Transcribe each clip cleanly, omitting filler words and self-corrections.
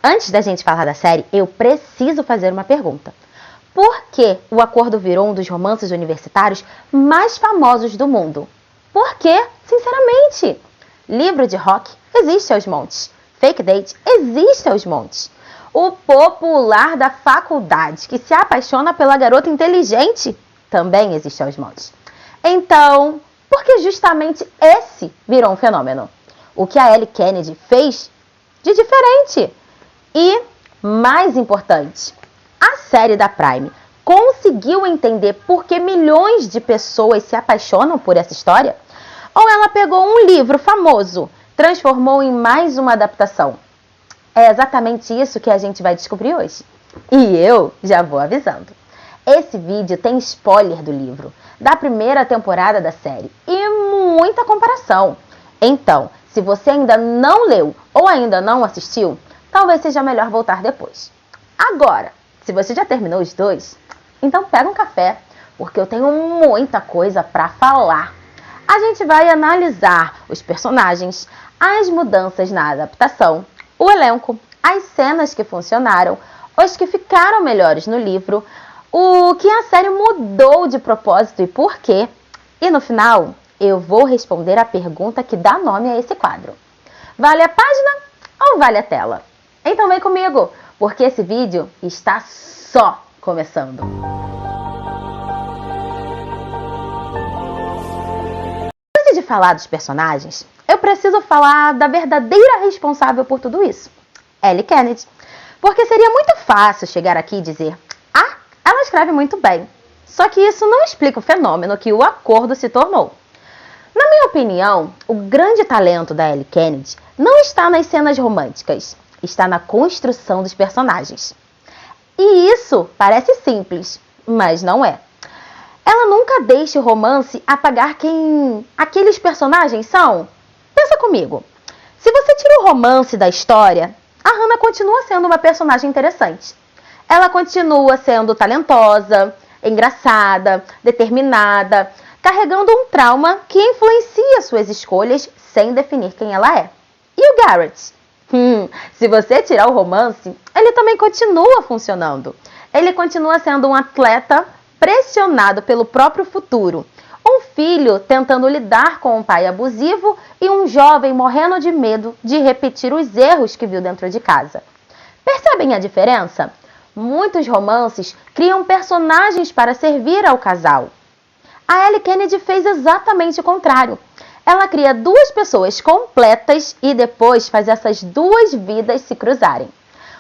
Antes da gente falar da série, eu preciso fazer uma pergunta. Por que O Acordo virou um dos romances universitários mais famosos do mundo? Por quê? Sinceramente, livro de rock existe aos montes. Fake date existe aos montes. O popular da faculdade que se apaixona pela garota inteligente também existe aos montes. Então, por que justamente esse virou um fenômeno? O que a Ellie Kennedy fez de diferente? E, mais importante, a série da Prime conseguiu entender por que milhões de pessoas se apaixonam por essa história? Ou ela pegou um livro famoso, transformou em mais uma adaptação? É exatamente isso que a gente vai descobrir hoje. E eu já vou avisando. Esse vídeo tem spoiler do livro, da primeira temporada da série e muita comparação. Então, se você ainda não leu ou ainda não assistiu, talvez seja melhor voltar depois. Agora, se você já terminou os dois, então pega um café, porque eu tenho muita coisa para falar. A gente vai analisar os personagens, as mudanças na adaptação, o elenco, as cenas que funcionaram, os que ficaram melhores no livro, o que a série mudou de propósito e por quê. E no final, eu vou responder a pergunta que dá nome a esse quadro. Vale a página ou vale a tela? Então vem comigo, porque esse vídeo está só começando. Antes de falar dos personagens, eu preciso falar da verdadeira responsável por tudo isso, Ellie Kennedy. Porque seria muito fácil chegar aqui e dizer: ah, ela escreve muito bem. Só que isso não explica o fenômeno que O Acordo se tornou. Na minha opinião, o grande talento da Ellie Kennedy não está nas cenas românticas, está na construção dos personagens. E isso parece simples, mas não é. Ela nunca deixa o romance apagar quem aqueles personagens são. Pensa comigo. Se você tira o romance da história, a Hannah continua sendo uma personagem interessante. Ela continua sendo talentosa, engraçada, determinada, carregando um trauma que influencia suas escolhas sem definir quem ela é. E o Garrett? Se você tirar o romance, ele também continua funcionando. Ele continua sendo um atleta pressionado pelo próprio futuro. Um filho tentando lidar com um pai abusivo e um jovem morrendo de medo de repetir os erros que viu dentro de casa. Percebem a diferença? Muitos romances criam personagens para servir ao casal. A Ellie Kennedy fez exatamente o contrário. Ela cria duas pessoas completas e depois faz essas duas vidas se cruzarem.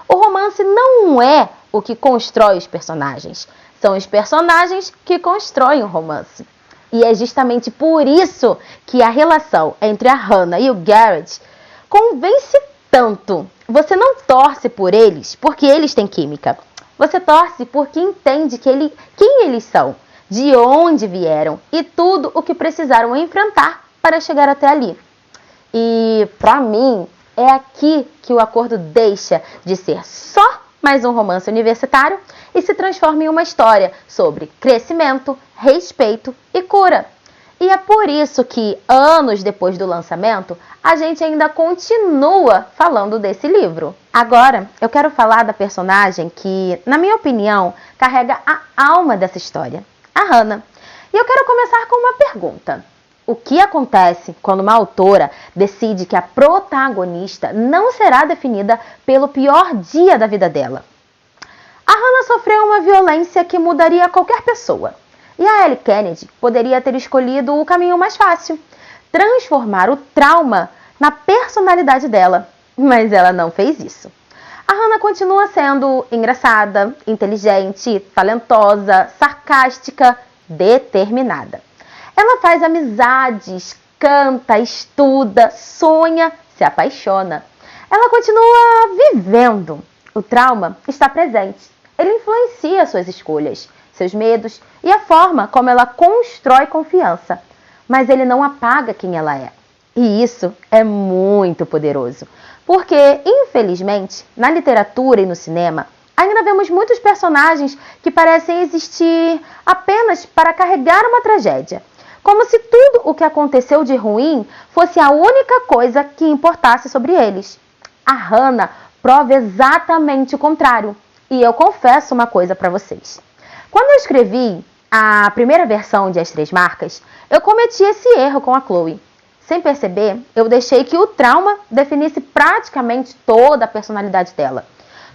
O romance não é o que constrói os personagens. São os personagens que constroem o romance. E é justamente por isso que a relação entre a Hannah e o Garrett convence tanto. Você não torce por eles porque eles têm química. Você torce porque entende quem eles são, de onde vieram e tudo o que precisaram enfrentar para chegar até ali. E, para mim, é aqui que O Acordo deixa de ser só mais um romance universitário e se transforma em uma história sobre crescimento, respeito e cura. E é por isso que, anos depois do lançamento, a gente ainda continua falando desse livro. Agora, eu quero falar da personagem que, na minha opinião, carrega a alma dessa história, a Hannah. E eu quero começar com uma pergunta. O que acontece quando uma autora decide que a protagonista não será definida pelo pior dia da vida dela? A Hannah sofreu uma violência que mudaria qualquer pessoa. E a Ellie Kennedy poderia ter escolhido o caminho mais fácil, transformar o trauma na personalidade dela. Mas ela não fez isso. A Hannah continua sendo engraçada, inteligente, talentosa, sarcástica, determinada. Ela faz amizades, canta, estuda, sonha, se apaixona. Ela continua vivendo. O trauma está presente. Ele influencia suas escolhas, seus medos e a forma como ela constrói confiança. Mas ele não apaga quem ela é. E isso é muito poderoso. Porque, infelizmente, na literatura e no cinema, ainda vemos muitos personagens que parecem existir apenas para carregar uma tragédia. Como se tudo o que aconteceu de ruim fosse a única coisa que importasse sobre eles. A Hannah prova exatamente o contrário. E eu confesso uma coisa para vocês. Quando eu escrevi a primeira versão de As Três Marcas, eu cometi esse erro com a Chloe. Sem perceber, eu deixei que o trauma definisse praticamente toda a personalidade dela.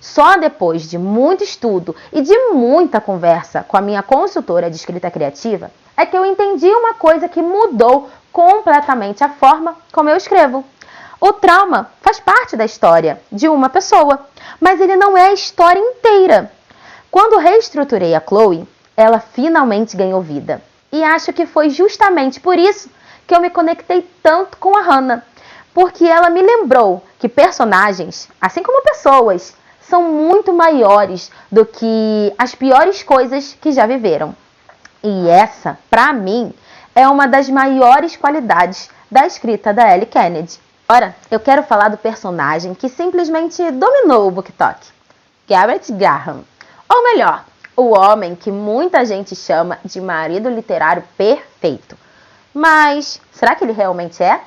Só depois de muito estudo e de muita conversa com a minha consultora de escrita criativa, é que eu entendi uma coisa que mudou completamente a forma como eu escrevo. O trauma faz parte da história de uma pessoa, mas ele não é a história inteira. Quando reestruturei a Chloe, ela finalmente ganhou vida. E acho que foi justamente por isso que eu me conectei tanto com a Hannah, porque ela me lembrou que personagens, assim como pessoas, são muito maiores do que as piores coisas que já viveram. E essa, para mim, é uma das maiores qualidades da escrita da Ellie Kennedy. Agora, eu quero falar do personagem que simplesmente dominou o BookTok, Garrett Graham. Ou melhor, o homem que muita gente chama de marido literário perfeito. Mas será que ele realmente é?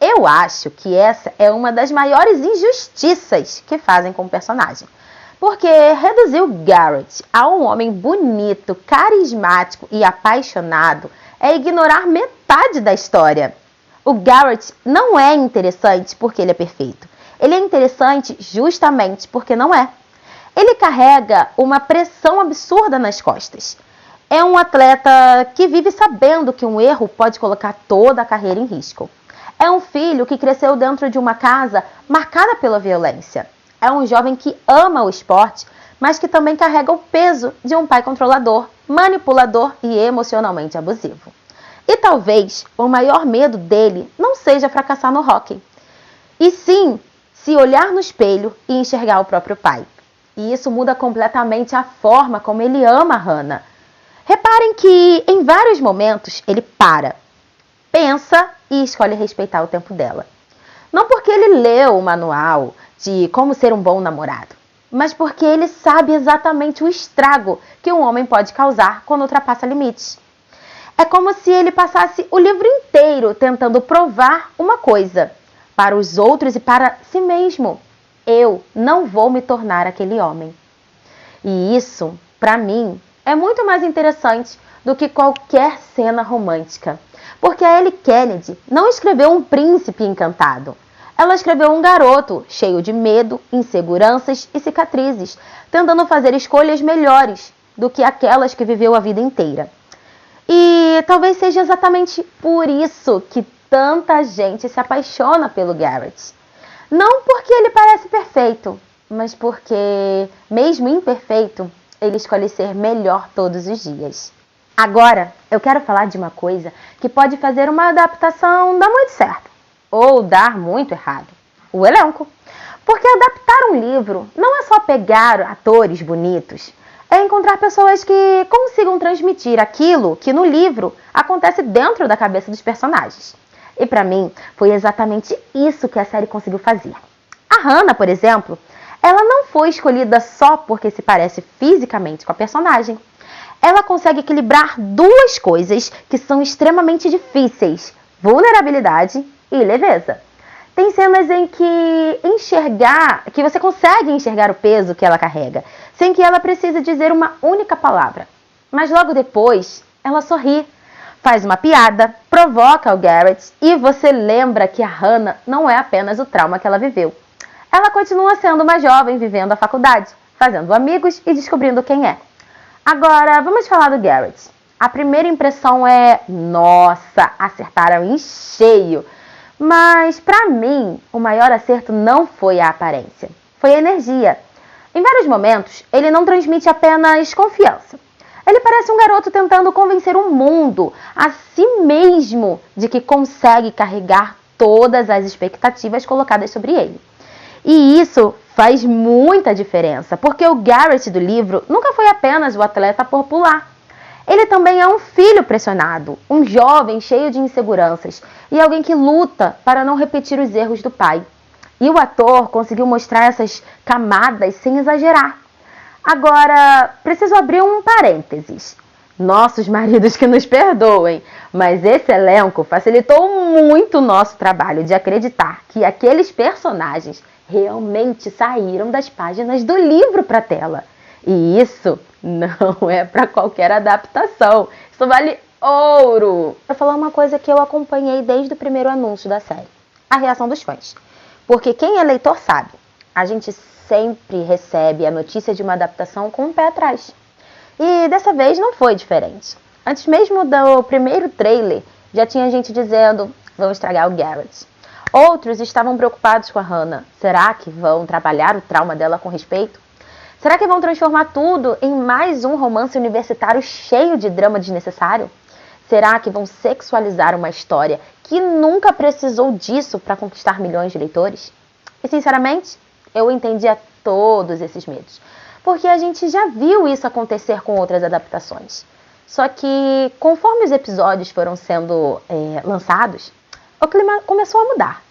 Eu acho que essa é uma das maiores injustiças que fazem com o personagem. Porque reduzir o Garrett a um homem bonito, carismático e apaixonado é ignorar metade da história. O Garrett não é interessante porque ele é perfeito. Ele é interessante justamente porque não é. Ele carrega uma pressão absurda nas costas. É um atleta que vive sabendo que um erro pode colocar toda a carreira em risco. É um filho que cresceu dentro de uma casa marcada pela violência. É um jovem que ama o esporte, mas que também carrega o peso de um pai controlador, manipulador e emocionalmente abusivo. E talvez o maior medo dele não seja fracassar no hóquei, e sim se olhar no espelho e enxergar o próprio pai. E isso muda completamente a forma como ele ama a Hannah. Reparem que em vários momentos ele para, pensa e escolhe respeitar o tempo dela. Não porque ele leu o manual de como ser um bom namorado, mas porque ele sabe exatamente o estrago que um homem pode causar quando ultrapassa limites. É como se ele passasse o livro inteiro tentando provar uma coisa para os outros e para si mesmo. Eu não vou me tornar aquele homem. E isso, para mim, é muito mais interessante do que qualquer cena romântica. Porque a Ellie Kennedy não escreveu um príncipe encantado. Ela escreveu um garoto cheio de medo, inseguranças e cicatrizes, tentando fazer escolhas melhores do que aquelas que viveu a vida inteira. E talvez seja exatamente por isso que tanta gente se apaixona pelo Garrett. Não porque ele parece perfeito, mas porque, mesmo imperfeito, ele escolhe ser melhor todos os dias. Agora, eu quero falar de uma coisa que pode fazer uma adaptação dar muito certo, ou dar muito errado. O elenco. Porque adaptar um livro não é só pegar atores bonitos, é encontrar pessoas que consigam transmitir aquilo que no livro acontece dentro da cabeça dos personagens. E para mim, foi exatamente isso que a série conseguiu fazer. A Hannah, por exemplo, ela não foi escolhida só porque se parece fisicamente com a personagem. Ela consegue equilibrar duas coisas que são extremamente difíceis: vulnerabilidade e leveza. Tem cenas em que você consegue enxergar o peso que ela carrega, sem que ela precise dizer uma única palavra. Mas logo depois, ela sorri, faz uma piada, provoca o Garrett e você lembra que a Hannah não é apenas o trauma que ela viveu. Ela continua sendo uma jovem vivendo a faculdade, fazendo amigos e descobrindo quem é. Agora, vamos falar do Garrett. A primeira impressão é: nossa, acertaram em cheio. Mas, pra mim, o maior acerto não foi a aparência, foi a energia. Em vários momentos, ele não transmite apenas confiança. Ele parece um garoto tentando convencer o mundo, a si mesmo, de que consegue carregar todas as expectativas colocadas sobre ele. E isso faz muita diferença, porque o Garrett do livro nunca foi apenas o atleta popular. Ele também é um filho pressionado, um jovem cheio de inseguranças e alguém que luta para não repetir os erros do pai. E o ator conseguiu mostrar essas camadas sem exagerar. Agora, preciso abrir um parênteses. Nossos maridos que nos perdoem, mas esse elenco facilitou muito o nosso trabalho de acreditar que aqueles personagens realmente saíram das páginas do livro para a tela. E isso não é para qualquer adaptação. Isso vale ouro! Para falar uma coisa que eu acompanhei desde o primeiro anúncio da série. A reação dos fãs. Porque quem é leitor sabe, a gente sempre recebe a notícia de uma adaptação com o pé atrás. E dessa vez não foi diferente. Antes mesmo do primeiro trailer, já tinha gente dizendo, vão estragar o Garrett. Outros estavam preocupados com a Hannah. Será que vão trabalhar o trauma dela com respeito? Será que vão transformar tudo em mais um romance universitário cheio de drama desnecessário? Será que vão sexualizar uma história que nunca precisou disso para conquistar milhões de leitores? E sinceramente, eu entendia todos esses medos, porque a gente já viu isso acontecer com outras adaptações. Só que, conforme os episódios foram sendo lançados, o clima começou a mudar.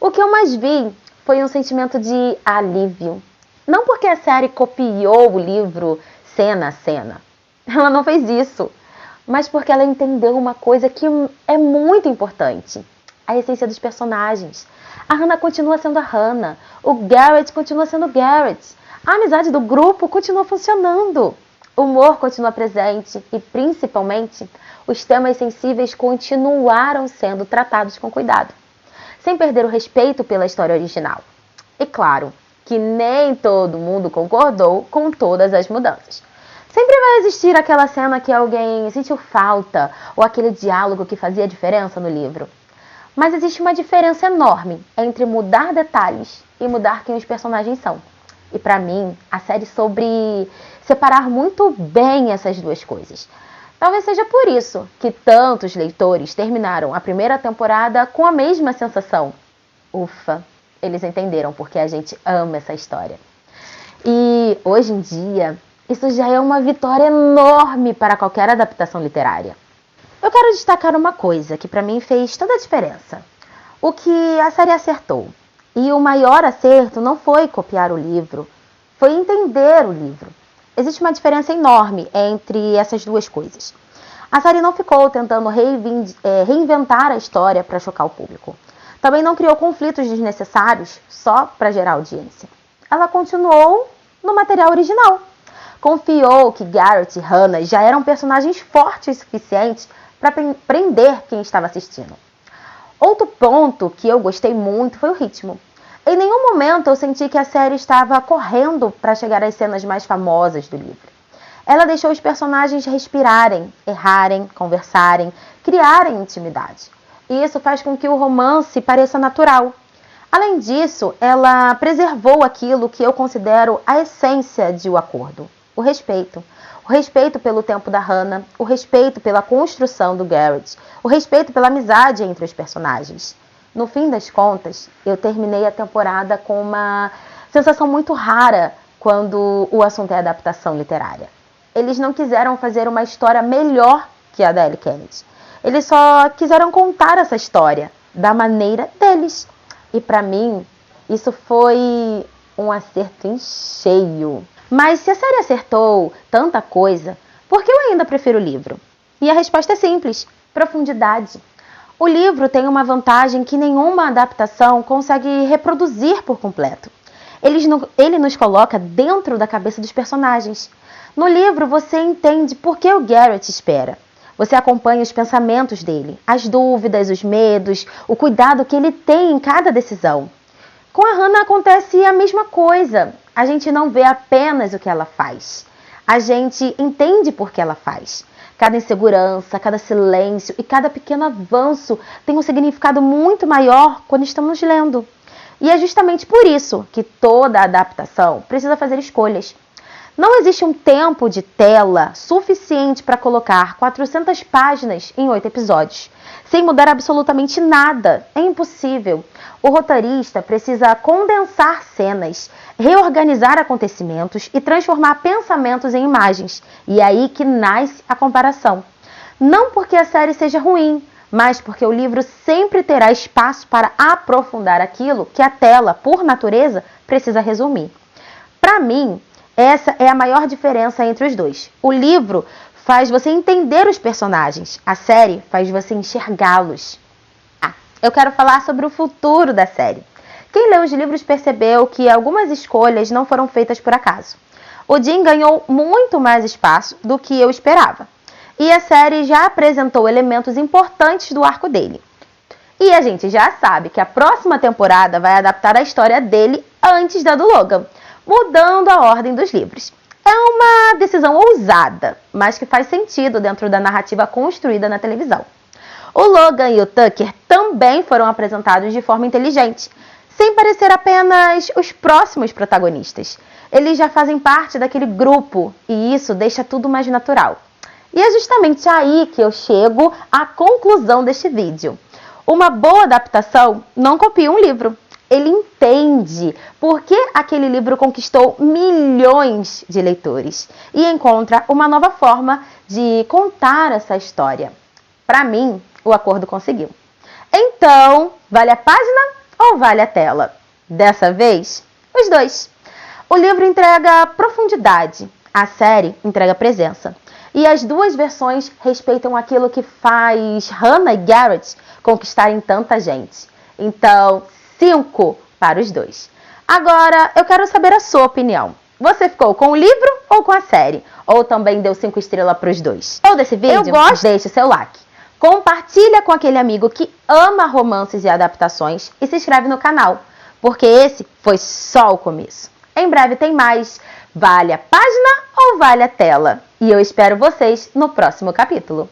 O que eu mais vi foi um sentimento de alívio. Não porque a série copiou o livro cena a cena. Ela não fez isso. Mas porque ela entendeu uma coisa que é muito importante. A essência dos personagens. A Hannah continua sendo a Hannah. O Garrett continua sendo o Garrett. A amizade do grupo continua funcionando. O humor continua presente e, principalmente, os temas sensíveis continuaram sendo tratados com cuidado, sem perder o respeito pela história original. E claro que nem todo mundo concordou com todas as mudanças. Sempre vai existir aquela cena que alguém sentiu falta ou aquele diálogo que fazia diferença no livro. Mas existe uma diferença enorme entre mudar detalhes e mudar quem os personagens são. E pra mim, a série soube separar muito bem essas duas coisas. Talvez seja por isso que tantos leitores terminaram a primeira temporada com a mesma sensação. Ufa, eles entenderam porque a gente ama essa história. E hoje em dia, isso já é uma vitória enorme para qualquer adaptação literária. Eu quero destacar uma coisa que para mim fez toda a diferença. O que a série acertou. E o maior acerto não foi copiar o livro, foi entender o livro. Existe uma diferença enorme entre essas duas coisas. A série não ficou tentando reinventar a história para chocar o público. Também não criou conflitos desnecessários só para gerar audiência. Ela continuou no material original. Confiou que Garrett e Hannah já eram personagens fortes o suficientes para prender quem estava assistindo. Outro ponto que eu gostei muito foi o ritmo. Em nenhum momento eu senti que a série estava correndo para chegar às cenas mais famosas do livro. Ela deixou os personagens respirarem, errarem, conversarem, criarem intimidade. E isso faz com que o romance pareça natural. Além disso, ela preservou aquilo que eu considero a essência de O Acordo: o respeito. O respeito pelo tempo da Hannah, o respeito pela construção do Garrett, o respeito pela amizade entre os personagens. No fim das contas, eu terminei a temporada com uma sensação muito rara quando o assunto é adaptação literária. Eles não quiseram fazer uma história melhor que a da Ellie Kennedy. Eles só quiseram contar essa história da maneira deles. E para mim, isso foi um acerto em cheio. Mas se a série acertou tanta coisa, por que eu ainda prefiro o livro? E a resposta é simples: profundidade. O livro tem uma vantagem que nenhuma adaptação consegue reproduzir por completo. Ele nos coloca dentro da cabeça dos personagens. No livro, você entende por que o Garrett espera. Você acompanha os pensamentos dele, as dúvidas, os medos, o cuidado que ele tem em cada decisão. Com a Hannah acontece a mesma coisa. A gente não vê apenas o que ela faz. A gente entende por que ela faz. Cada insegurança, cada silêncio e cada pequeno avanço tem um significado muito maior quando estamos lendo. E é justamente por isso que toda adaptação precisa fazer escolhas. Não existe um tempo de tela suficiente para colocar 400 páginas em 8 episódios, sem mudar absolutamente nada. É impossível. O roteirista precisa condensar cenas, reorganizar acontecimentos e transformar pensamentos em imagens. E é aí que nasce a comparação. Não porque a série seja ruim, mas porque o livro sempre terá espaço para aprofundar aquilo que a tela, por natureza, precisa resumir. Para mim, essa é a maior diferença entre os dois. O livro faz você entender os personagens, a série faz você enxergá-los. Eu quero falar sobre o futuro da série. Quem leu os livros percebeu que algumas escolhas não foram feitas por acaso. O Jim ganhou muito mais espaço do que eu esperava. E a série já apresentou elementos importantes do arco dele. E a gente já sabe que a próxima temporada vai adaptar a história dele antes da do Logan, mudando a ordem dos livros. É uma decisão ousada, mas que faz sentido dentro da narrativa construída na televisão. O Logan e o Tucker também foram apresentados de forma inteligente, sem parecer apenas os próximos protagonistas. Eles já fazem parte daquele grupo e isso deixa tudo mais natural. E é justamente aí que eu chego à conclusão deste vídeo. Uma boa adaptação não copia um livro. Ele entende por que aquele livro conquistou milhões de leitores e encontra uma nova forma de contar essa história. Para mim, o acordo conseguiu. Então, vale a página ou vale a tela? Dessa vez, os dois. O livro entrega profundidade, a série entrega presença. E as duas versões respeitam aquilo que faz Hannah e Garrett conquistarem tanta gente. Então, 5 para os dois. Agora, eu quero saber a sua opinião. Você ficou com o livro ou com a série? Ou também deu 5 estrelas para os dois? Ou desse vídeo? Eu gosto. Deixe seu like. Compartilha com aquele amigo que ama romances e adaptações e se inscreve no canal, porque esse foi só o começo. Em breve tem mais. Vale a página ou vale a tela? E eu espero vocês no próximo capítulo.